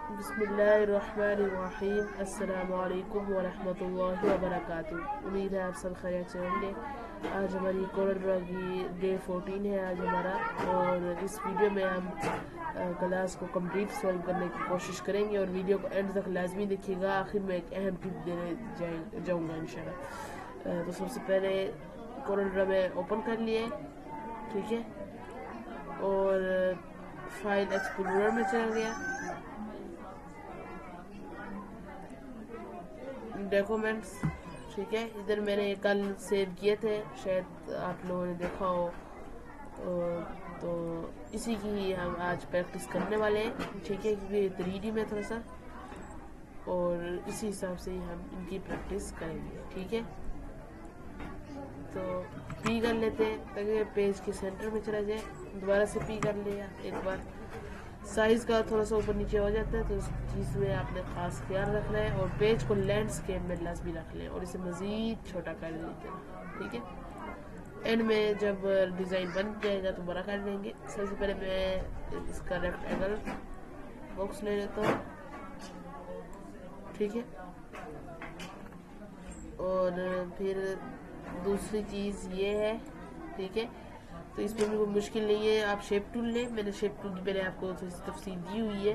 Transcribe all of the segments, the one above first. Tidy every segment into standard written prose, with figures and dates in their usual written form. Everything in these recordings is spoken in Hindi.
बिस्मिल्लाहिर्रहमानिर्रहीम। अस्सलामु अलैकुम वरहमतुल्लाहि वबरकातुहू। उम्मीद है आप सब खैरियत से होंगे। आज हमारी कोरल ड्रॉ की डे 14 है आज हमारा, और इस वीडियो में हम क्लास को कंप्लीट सॉल्व करने की कोशिश करेंगे और वीडियो को एंड तक लाजमी देखिएगा। आखिर में एक अहम टिप देने जाऊँगा इंशाल्लाह। तो सबसे पहले कोरल ड्रॉ में ओपन कर लिए, ठीक है, और फाइल एक्सप्लोरर में चला गया, डॉक्यूमेंट्स, ठीक है। इधर मैंने कल सेव किए थे, शायद आप लोगों ने देखा हो, तो इसी की हम आज प्रैक्टिस करने वाले हैं, ठीक है, क्योंकि 3D में थोड़ा सा, और इसी हिसाब से ही हम इनकी प्रैक्टिस करेंगे, ठीक है। तो पी कर लेते हैं ताकि पेज के सेंटर में चला जाए। दोबारा से पी कर लिया एक बार। साइज़ का थोड़ा सा ऊपर नीचे हो जाता है, तो उस चीज़ में आपने ख़ास ख्याल रखना है, और पेज को लैंडस्केप में लाजमी रख लें और इसे मज़ीद छोटा कर लेते हैं, ठीक है। एंड में जब डिज़ाइन बन जाएगा तो बड़ा कर लेंगे। सबसे पहले मैं इसका रेक्टेंगल बॉक्स ले लेता हूँ, ठीक है, और फिर दूसरी चीज़ ये है, ठीक है। तो इसमें भी कोई मुश्किल नहीं है, आप शेप टूल लें। मैंने शेप टूल की पहले आपको तफसील दी हुई है,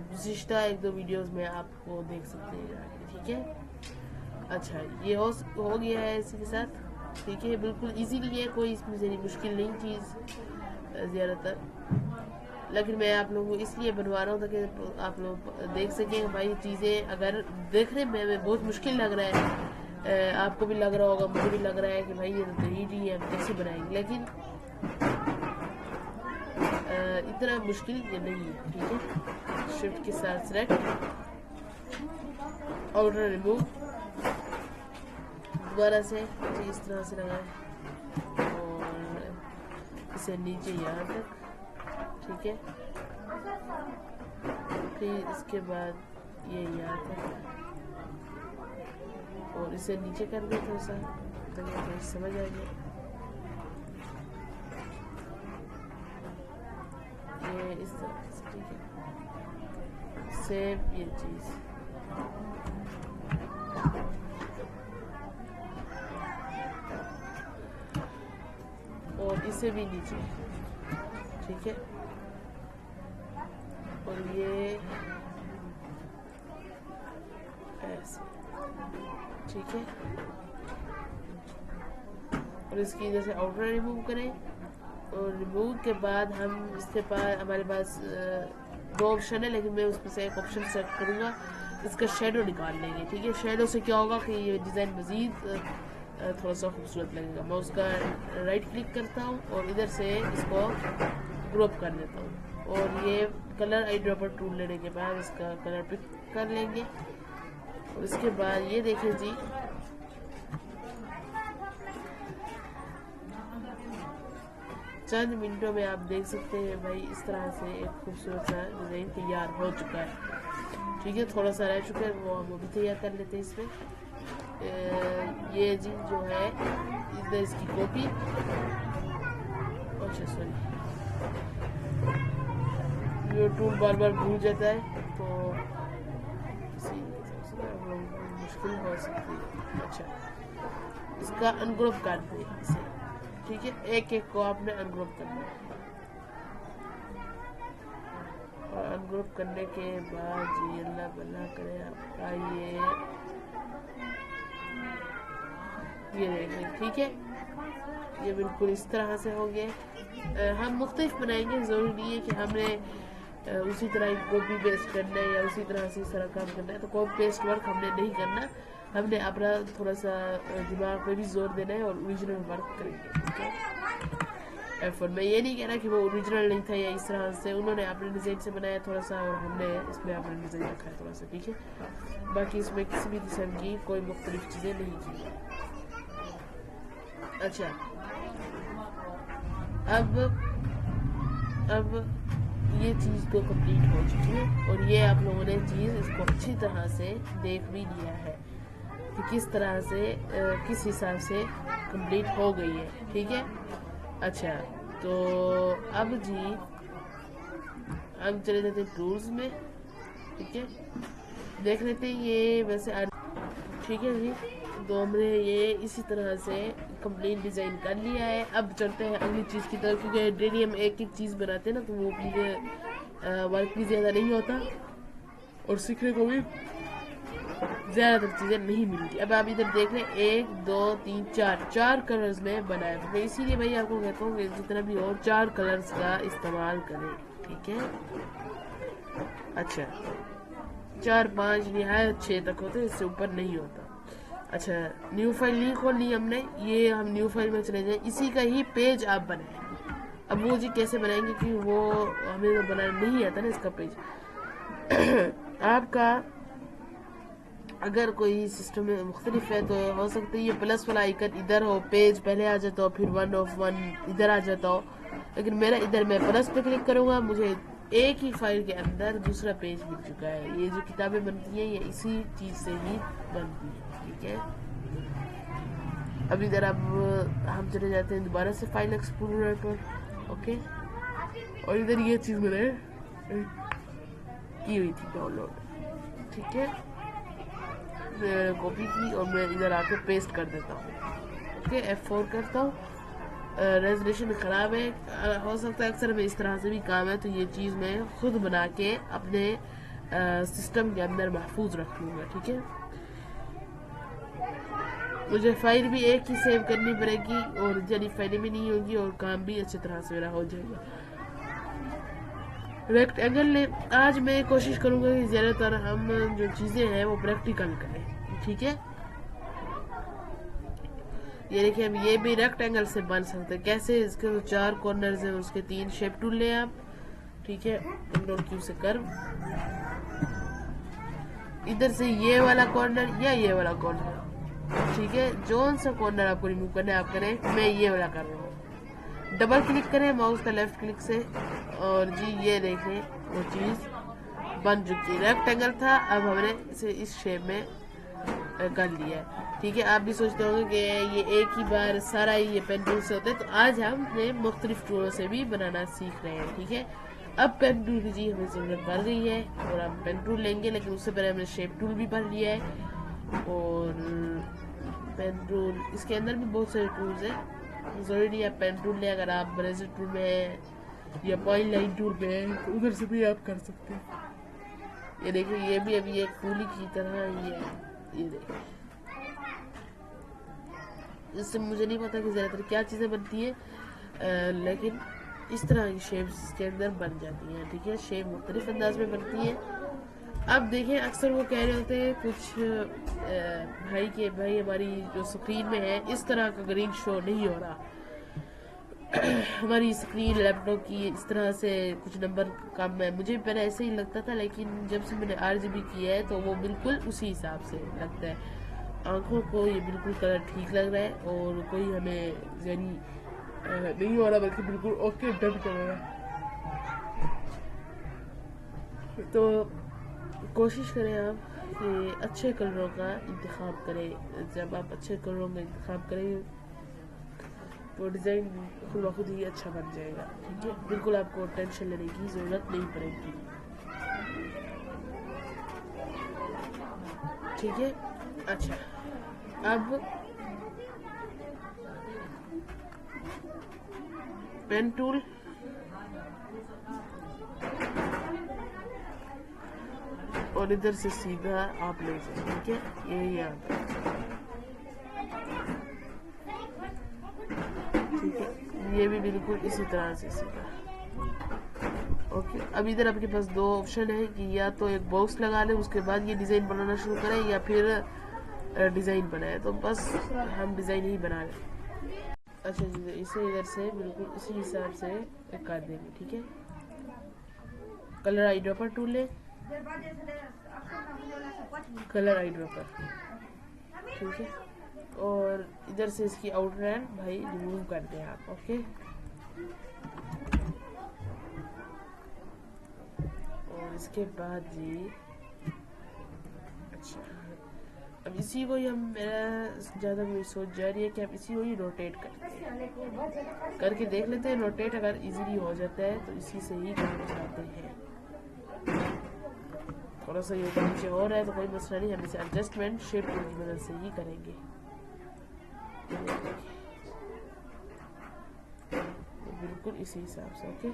गुज़िश्ता 1-2 वीडियोस में आपको देख सकते हैं, ठीक है। अच्छा, ये हो गया है इसी के साथ, ठीक है। बिल्कुल इजीली है, कोई इसमें से मुश्किल नहीं चीज़ ज़्यादातर, लेकिन मैं आप लोगों को इसलिए बनवा रहा हूँ ताकि आप लोग देख सकें भाई चीज़ें। अगर देखने में बहुत मुश्किल लग रहा है, आपको भी लग रहा होगा, मुझे भी लग रहा है कि भाई ये तो 3D है, हम कैसे बनाएंगे, लेकिन इतना मुश्किल ये नहीं है, ठीक है। शिफ्ट के साथ सेलेक्ट, आउटर रिमूव, दोबारा से इस तरह से लगाएं और इसे नीचे यहाँ तक, ठीक है। फिर इसके बाद ये यहाँ तक, और इसे नीचे कर दे थोड़ा सा ताकि समझ आ जाए। ये इस तरह से, ठीक है, सेम ये चीज़, और इसे भी नीचे, ठीक है, और ये ऐसे, ठीक है। और इसकी जैसे आउटर रिमूव करें, और रिमूव के बाद हम इसके पास हमारे पास 2 ऑप्शन है, लेकिन मैं उसमें से एक ऑप्शन सेलेक्ट करूँगा, इसका शेडो निकाल लेंगे, ठीक है। शेडो से क्या होगा कि ये डिज़ाइन मज़ीद थोड़ा सा खूबसूरत लगेगा। मैं उसका राइट क्लिक करता हूँ और इधर से इसको ग्रुप कर देता हूँ, और ये कलर आई ड्रॉपर टूल लेने के बाद इसका कलर पिक कर लेंगे। और इसके बाद ये देखें जी, चंद मिनटों में आप देख सकते हैं भाई इस तरह से एक खूबसूरत सा डिज़ाइन तैयार हो चुका है, ठीक है। थोड़ा सा रह चुका है, वो हम अभी तैयार कर लेते हैं इसमें। ये जी जो है इधर इसकी कॉपी, अच्छा सॉरी, ये टूल बार बार भूल जाता है तो मुश्किल हो सकती है। अच्छा, इसका अनग्रुप कर दें इसे, ठीक है। एक एक को आपने अनग्रुप करना है, और अनग्रुप करने के बाद जी अल्लाह भला करे आपका ये देखें, ठीक है। ये बिल्कुल इस तरह से हो गए। हम मुख्तलिफ बनाएंगे, ज़रूरी नहीं है कि हमने उसी तरह कॉपी पेस्ट करना है या उसी तरह से इस तरह काम करना है। तो कॉपी पेस्ट वर्क हमने नहीं करना, हमने अपना थोड़ा सा दिमाग पे भी जोर देना है और ओरिजिनल वर्क करेंगे, ठीक है। एफर्ट मैं ये नहीं कह रहा कि वो ओरिजिनल नहीं था, या इस तरह से उन्होंने अपने डिज़ाइन से बनाया थोड़ा सा, और हमने इसमें अपना डिज़ाइन रखा है थोड़ा सा, ठीक है। बाकी इसमें किसी भी किस्म की कोई मुख्तलिफ चीज़ें नहीं की। अच्छा, अब ये चीज़ तो कंप्लीट हो चुकी है, और ये आप लोगों ने चीज़ इसको अच्छी तरह से देख भी लिया है कि किस तरह से किस हिसाब से कंप्लीट हो गई है, ठीक है। अच्छा, तो अब जी हम चले जाते हैं टूल्स में, ठीक है, देख लेते हैं ये वैसे। ठीक है जी, तो हमने ये इसी तरह से कंप्लीट डिज़ाइन कर लिया है। अब चलते हैं अगली चीज़ की तरफ, क्योंकि डेली हम एक एक चीज़ बनाते हैं ना, तो वो भी वर्क भी ज़्यादा नहीं होता और सीखने को भी ज़्यादातर चीज़ें नहीं मिलती। अब आप इधर देख लें, 1 2 3 4 कलर्स में बनाया है। मैं इसीलिए भाई आपको कहता हूँ कि जितना भी हो 4 कलर्स का इस्तेमाल करें। ठीक है, अच्छा 4 5 निहायत 6 तक होते हैं, इससे ऊपर नहीं होता। अच्छा, न्यू फाइल नहीं खोल ली हमने, ये हम न्यू फाइल में चले जाएं। इसी का ही पेज आप बनाएं। अब वो जी कैसे बनाएंगे, कि वो हमें तो बनाना नहीं आता ना इसका पेज। आपका अगर कोई सिस्टम में मुख्तलिफ है तो हो सकता है ये प्लस वाला आइकन इधर हो, पेज पहले आ जाता हो, फिर 1 of 1 इधर आ जाता हो। लेकिन मेरा इधर मैं प्लस पे क्लिक करूँगा, मुझे एक ही फाइल के अंदर दूसरा पेज मिल चुका है। ये जो किताबें बनती हैं ये इसी चीज़ से ही बनती हैं। ठीक है, अब इधर अब हम चले जाते हैं दोबारा से फाइल एक्सप्लोरर पर। ओके, और इधर ये चीज़ मैंने की हुई थी डाउनलोड। ठीक है, मैंने कॉपी की और मैं इधर आके पेस्ट कर देता हूँ। ओके, F4 करता हूँ। रेजोल्यूशन ख़राब है, हो सकता है अक्सर में इस तरह से भी काम है, तो ये चीज़ मैं खुद बना के अपने सिस्टम के अंदर महफूज रख लूँगा। ठीक है, मुझे फाइल भी एक ही सेव करनी पड़ेगी और जली फाइलें भी नहीं होगी और काम भी अच्छी तरह से मेरा हो जाएगा। रेक्टेंगल ने आज मैं कोशिश करूँगा कि ज़्यादातर हम जो चीज़ें हैं वो प्रैक्टिकल करें। ठीक है, ये देखिए, हम ये भी रेक्टेंगल से बन सकते हैं। कैसे, इसके तो 4 कॉर्नर्स हैं, उसके 3 शेप टूल लें आप। ठीक है, कंट्रोल क्यू से कर्व, इधर से ये वाला कॉर्नर या ये वाला कॉर्नर। ठीक है, जोन सा कॉर्नर आपको रिमूव करना है आप करें, मैं ये वाला कर रहा हूँ। डबल क्लिक करें माउस का लेफ्ट क्लिक से और जी ये देखें वो चीज़ बन चुकी है। रेक्टेंगल था, अब हमने इसे इस शेप में कर लिया है। ठीक है, आप भी सोचते होंगे कि ये एक ही बार सारा ये पेन टूल से होता है, तो आज हमने मुख्तलिफ टूलों से भी बनाना सीख रहे हैं। ठीक है, अब पेन टूल की जी हमें ज़रूरत पड़ गई है और हम पेन टूल लेंगे, लेकिन उससे पहले हमने शेप टूल भी भर लिया है। और पेन टूल, इसके अंदर भी बहुत सारे टूल्स हैं, ज़रूरी नहीं आप पेन टूल लें। अगर आप ब्रेजर टूल में हैं या पॉइंट लाइन टूल में हैं तो उधर से भी आप कर सकते हैं। ये देखिए, ये भी अभी एक टूल की तरह ये देखिए, इससे मुझे नहीं पता कि ज़्यादातर क्या चीज़ें बनती हैं, लेकिन इस तरह की शेप्स इसके अंदर बन जाती हैं। ठीक है, शेप मुख्तलिफ अंदाज में बनती है। अब देखें, अक्सर वो कह रहे होते हैं कुछ भाई हमारी जो स्क्रीन में है इस तरह का ग्रीन शो नहीं हो रहा। हमारी स्क्रीन लैपटॉप की इस तरह से कुछ नंबर कम है। मुझे भी पहले ऐसे ही लगता था, लेकिन जब से मैंने RGB किया है तो वो बिल्कुल उसी हिसाब से लगता है। आंखों को ये बिल्कुल कलर ठीक लग रहा है और कोई हमें यानी नहीं हो रहा, बल्कि बिल्कुल ओके डन कर रहा है। तो कोशिश करें आप कि अच्छे कलरों का इंतखाब करें। जब आप अच्छे कलरों का इंतखाब करेंगे तो डिज़ाइन खुद ब खुद ही अच्छा बन जाएगा। ठीक है, बिल्कुल आपको टेंशन लेने की ज़रूरत नहीं पड़ेगी। ठीक है, अच्छा अब पेन टूल, और इधर से सीधा आप ले जाए। ठीक है, ये याद है। ठीक है, ये भी बिल्कुल इसी तरह से सीधा। ओके, अब इधर आपके पास 2 ऑप्शन है कि या तो एक बॉक्स लगा लें, उसके बाद ये डिज़ाइन बनाना शुरू करें, या फिर डिज़ाइन बनाए। तो बस हम डिज़ाइन ही बना लें। अच्छा जी, इसे इधर से बिल्कुल इसी हिसाब से कर देंगे। ठीक है, कलर आई ड्रॉपर टूल लें, कलर आई ड्रॉपर। ठीक है, और इधर से इसकी आउटलाइन भाई रिमूव कर दें आप। ओके, और इसके बाद जी अच्छा, अब इसी को ही हम, मेरा ज़्यादा मेरी सोच जा रही है कि आप इसी को ही रोटेट करके देख लेते हैं। रोटेट अगर इजीली हो जाता है तो इसी से ही काम चलाते हैं। थोड़ा सा ये ऊपर नीचे हो रहा है तो कोई मसला नहीं, हम इसे एडजस्टमेंट शेप टूल की मदद से ही करेंगे। बिल्कुल इसी हिसाब से। ओके,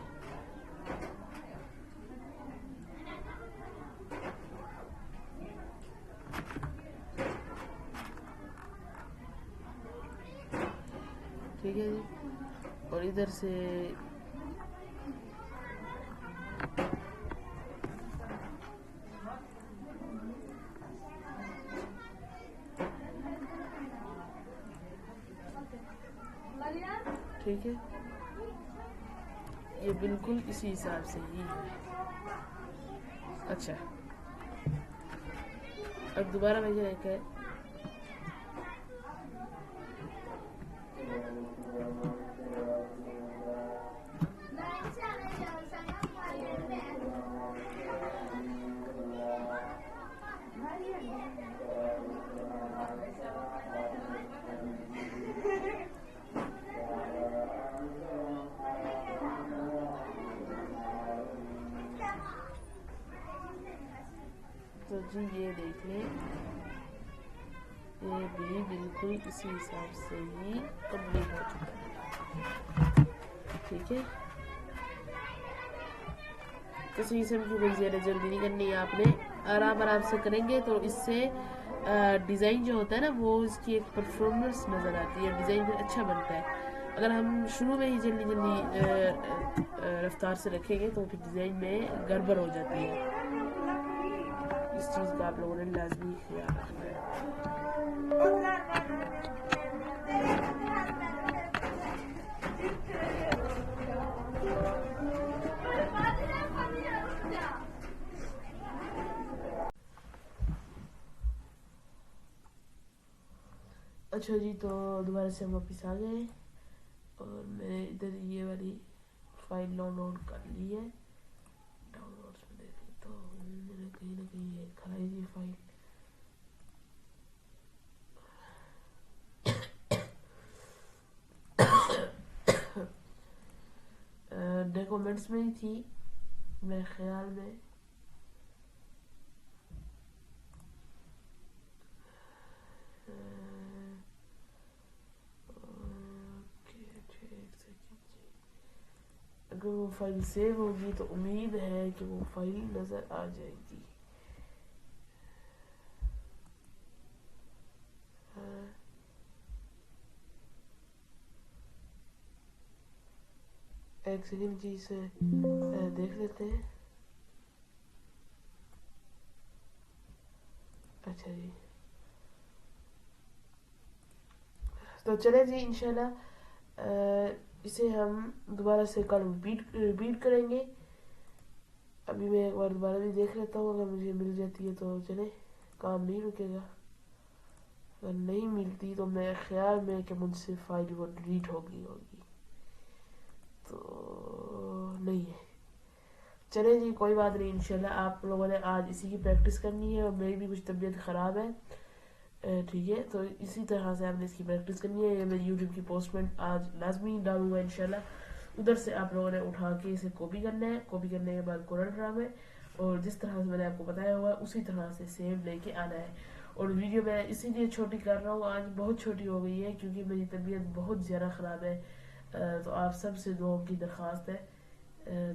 ठीक है जी। और इधर से ठीक है, ये बिल्कुल इसी हिसाब से ही है। अच्छा, अब दोबारा मुझे एक है तो जी ये देख लें, ये भी बिल्कुल इसी हिसाब से ही कंप्लीट हो चुका है। ठीक है, किसी किस्म की कोई ज़्यादा जल्दी नहीं करनी है, आपने आराम आराम से करेंगे तो इससे डिज़ाइन जो होता है ना वो इसकी एक परफॉर्मेंस नज़र आती है, डिज़ाइन फिर अच्छा बनता है। अगर हम शुरू में ही जल्दी जल्दी रफ्तार से रखेंगे तो फिर डिज़ाइन में गड़बड़ हो जाती है। इस चीज़ का आप लोगों ने लाजमी ख्याल रखना है। अच्छा जी, तो दोबारा से हम वापस आ गए और मैंने इधर ये वाली फाइल डाउनलोड कर ली है। डाउनलोड्स में देख लेता हूँ, मैंने कहीं ना कहीं ये खलाई थी फाइल। डॉक्यूमेंट्स में ही थी मेरे ख्याल में। अगर वो फाइल सेव होगी तो उम्मीद है कि वो फाइल नज़र आ जाएगी। एक सेकंड जी, से देख लेते हैं। अच्छा जी, तो चले जी, इंशाल्लाह इसे हम दोबारा से कल रिपीट करेंगे। अभी मैं एक बार दोबारा भी देख लेता हूँ, अगर मुझे मिल जाती है तो चले, काम नहीं रुकेगा। अगर नहीं मिलती तो मेरे ख्याल में कि मुझसे फाइल वो डिलीट हो गई होगी, तो नहीं है। चले जी, कोई बात नहीं, इंशाल्लाह आप लोगों ने आज इसी की प्रैक्टिस करनी है और मेरी भी कुछ तबीयत ख़राब है, ठीक है, तो इसी तरह से आपने इसकी प्रैक्टिस करनी है। ये मैं यूट्यूब की पोस्ट में आज लाजमी डालूंगा इंशाल्लाह। उधर से आप लोगों ने उठा के इसे कॉपी करना है, कॉपी करने के बाद कोरल ड्रामे और जिस तरह से मैंने आपको बताया हुआ उसी तरह से सेम लेके आना है। और वीडियो मैं इसीलिए छोटी कर रहा हूँ, आज बहुत छोटी हो गई है क्योंकि मेरी तबीयत बहुत ज़्यादा ख़राब है। तो आप सबसे दुआओं की दरख्वास्त है,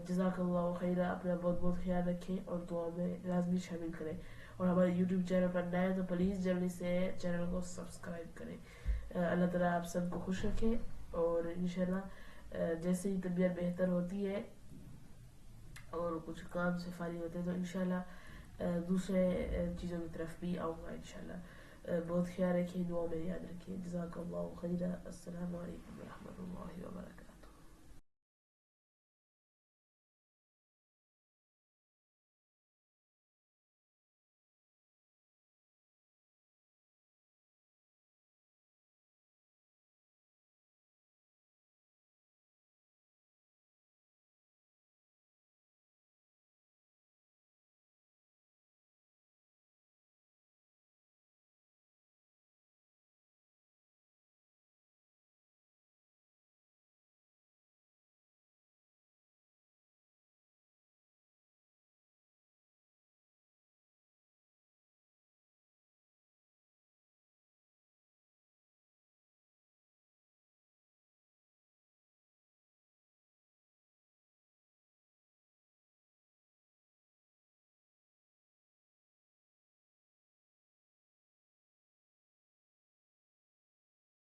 जज़ाकल्लाहु खैरा, अपना बहुत बहुत ख्याल रखें और दुआ में लाजमी शामिल करें। और हमारे यूट्यूब चैनल पर नए तो प्लीज़ जल्दी से चैनल को सब्सक्राइब करें। अल्लाह ताला आप सबको खुश रखे और इंशाल्लाह जैसे ही तबीयत बेहतर होती है और कुछ काम से फारिग होते हैं तो इंशाल्लाह दूसरे चीज़ों की तरफ भी आऊँगा इंशाल्लाह। बहुत ख्याल रखिए, दुआ में याद रखिए। जज़ाकल्लाहु खैरा। अस्सलामु अलैकुम व रहमतुल्लाहि व बरकातहू।